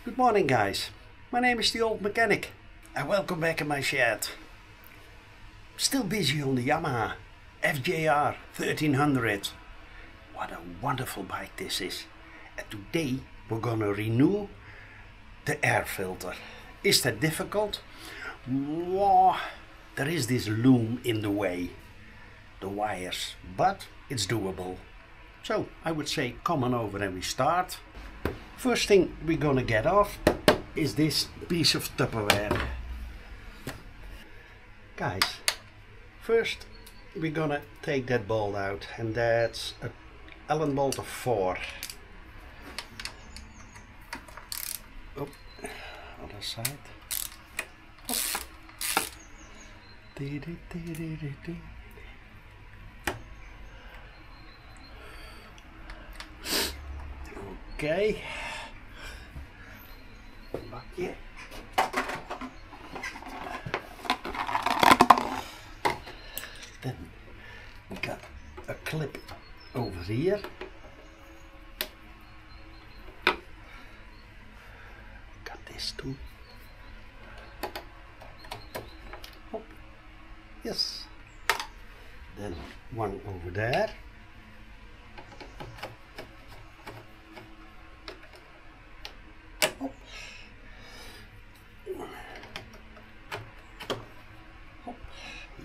Good morning guys, my name is the Old Mechanic and welcome back in my shed. Still busy on the Yamaha FJR1300. What a wonderful bike this is. And today we're gonna renew the air filter. Is that difficult? Whoa, there is this loom in the way, the wires, but it's doable. So I would say come on over and we start. First thing we're gonna get off is this piece of Tupperware. Guys, first we're gonna take that bolt out, and that's an Allen bolt of 4. Oh, other side. Oh. Okay. Bakje. Then we got a clip over here. Got this too. Oh, yes. Then one over there.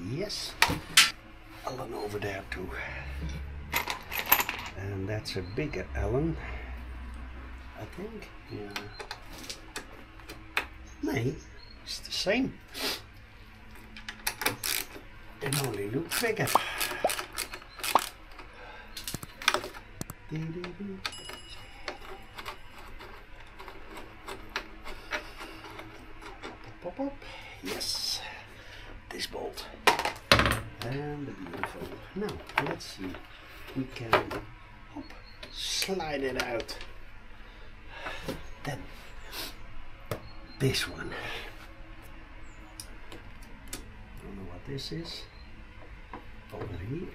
Yes, Allen over there too, and that's a bigger Allen, I think. Yeah. No, it's the same. It only looks bigger. Pop up. Yes, this bolt. And beautiful. Now let's see, we can hop, slide it out. Then this one, don't know what this is. Over here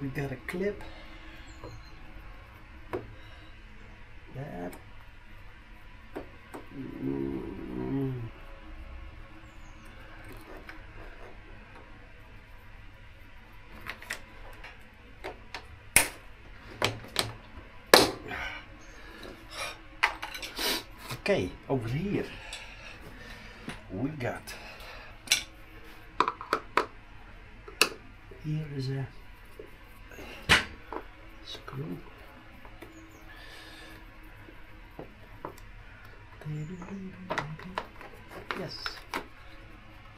we got a clip. That. Okay, over here we got, here is a screw. Yes,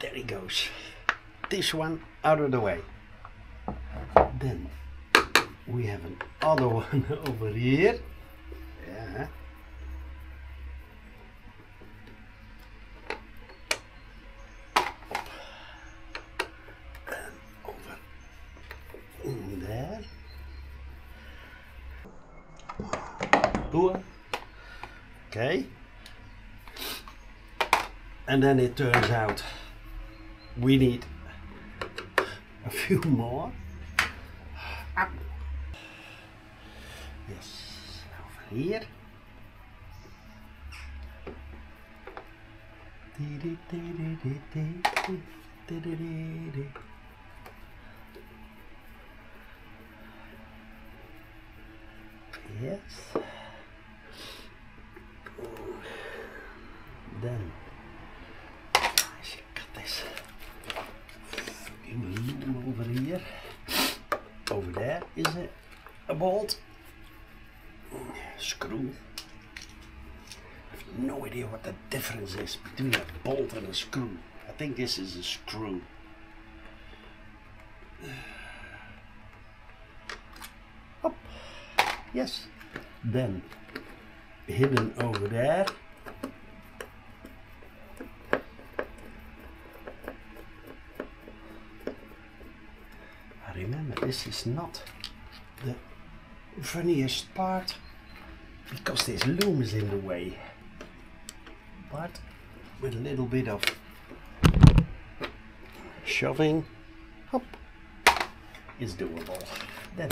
there he goes. This one out of the way. Then we have another one over here. Yeah. There. Okay. And then it turns out we need a few more. Yes, over here. Yes. Then I got this loom over here. Over there is a bolt. Screw. I have no idea what the difference is between a bolt and a screw. I think this is a screw. Up. Yes. Then hidden over there. Remember, this is not the funniest part because this loom is in the way, but with a little bit of shoving, hop, it's doable. Then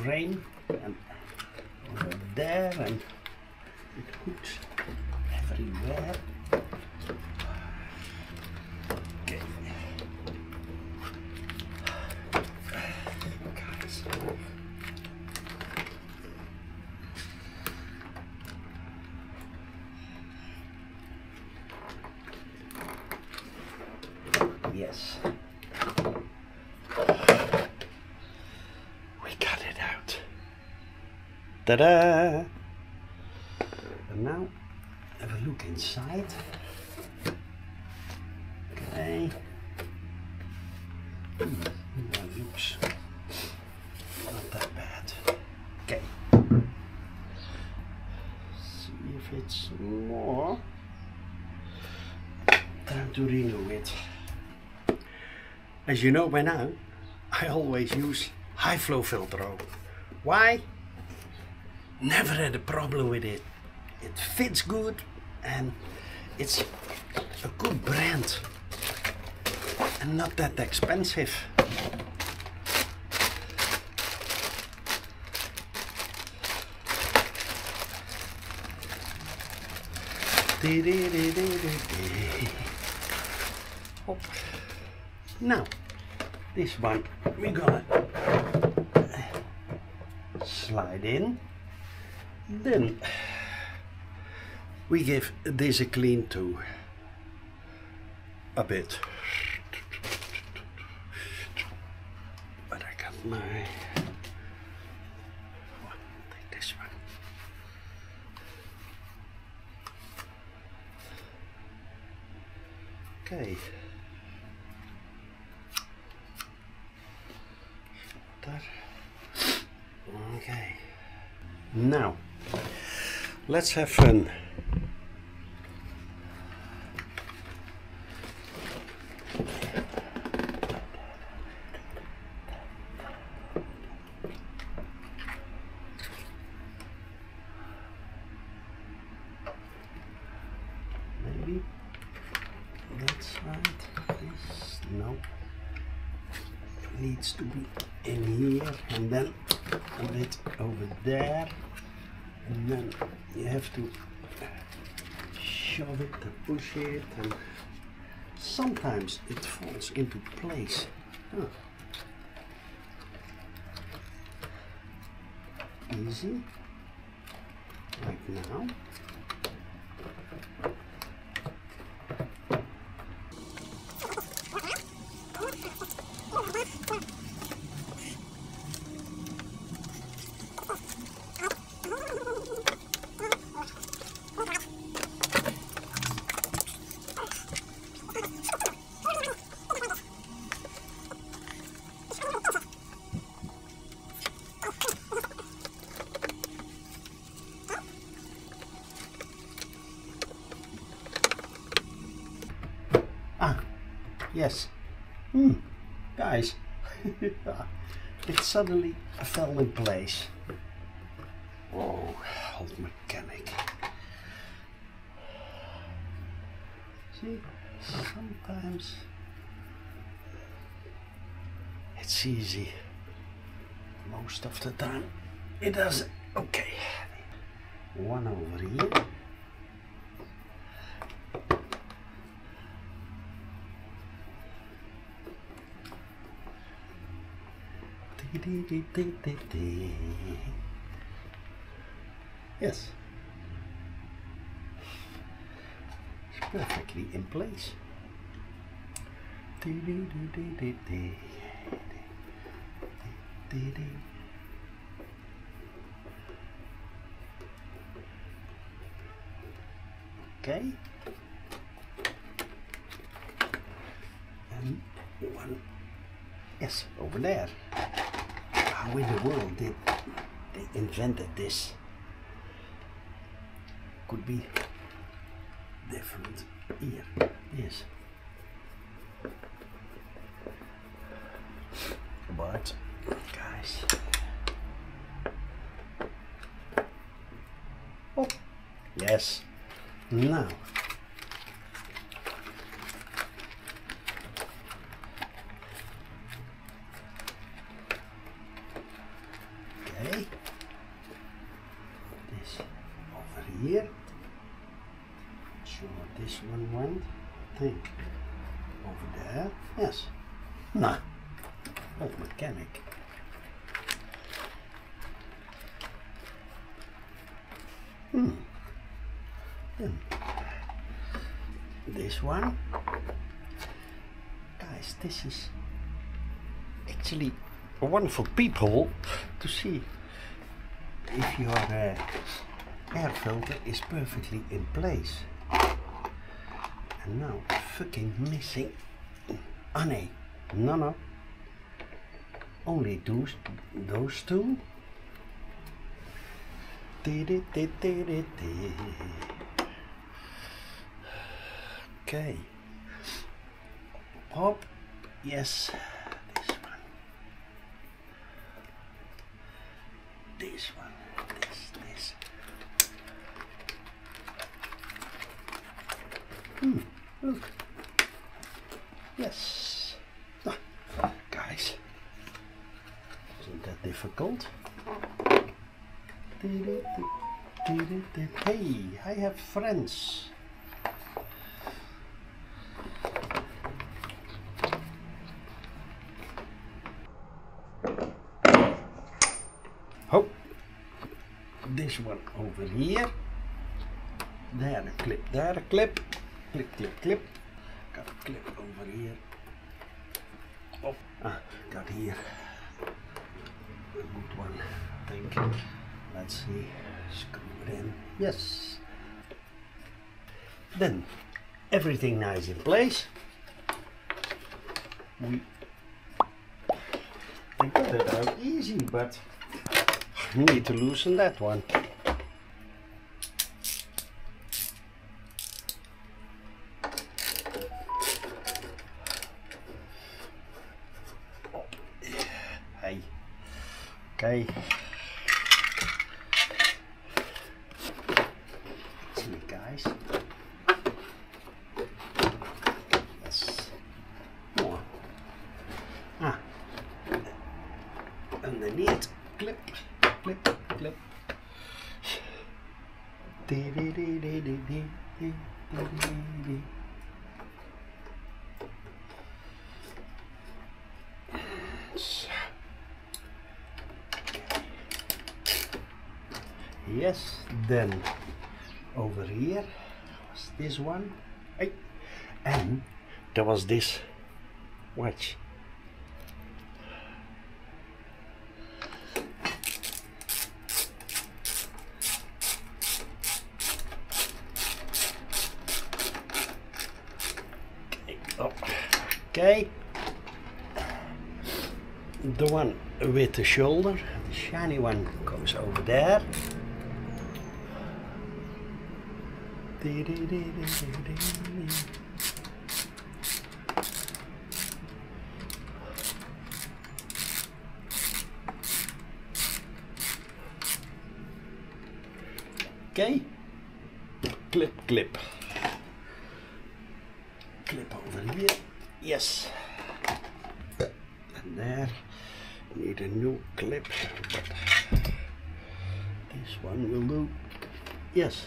frame and over there, and it hooks everywhere. Okay. Guys. Yes. We got it out. Ta-da! And now have a look inside. Okay. That looks not that bad. Okay. See if it's more. Time to renew it. As you know by now, I always use high flow filter. Why? Never had a problem with it. It fits good and it's a good brand and not that expensive. Oh. Now, this one we're gonna slide in. Then we give this a clean too. A bit. But I got my... take this one. Okay. Okay. Now, let's have fun. Maybe that side is no. Needs to be in here and then a bit over there, and then you have to shove it and push it, and sometimes it falls into place. Huh. Easy, like now. Yes. Guys, it suddenly fell in place. Oh, old mechanic. See, sometimes it's easy. Most of the time it doesn't. Okay. One over here. Yes, it's perfectly in place. Okay, and one, yes, over there. How in the world did they invented this? Could be different here. Yes. But guys, oh yes. Now sure this one went. I think over there. Yes. Nah. Old mechanic. Then this one. Guys, this is actually a wonderful peephole to see if your air filter is perfectly in place. And now fucking missing. Ah no, only those two. Okay. Hop. Yes. This one. This. Look. Yes. Ah, guys. Isn't that difficult? Hey, I have friends. Oh, this one over here. There a clip, there a clip. Clip, clip, clip. Got a clip over here. Oh, got here a good one, I think. Let's see, screw it in. Yes. Then everything nice in place. We got it out easy, but we need to loosen that one. Hey. Okay. See, guys. Yes. More. Underneath. Clip. Clip. Clip. Yes, then over here was this one, and there was this watch. Okay, the one with the shoulder, the shiny one, goes over there. Okay, clip, clip, clip over here. Yes, and there need a new clip, but this one will do. Yes.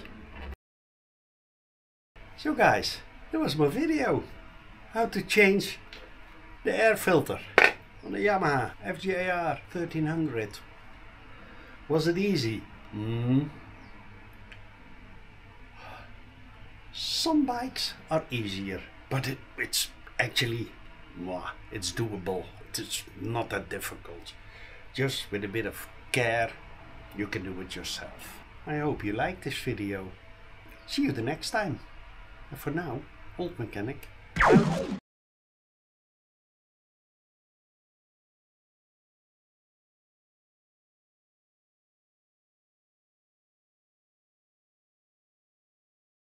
So guys, that was my video, how to change the air filter on the Yamaha FJR1300. Was it easy? Some bikes are easier, but it's actually, it's doable. It's not that difficult. Just with a bit of care, you can do it yourself. I hope you liked this video. See you the next time. And for now, old mechanic.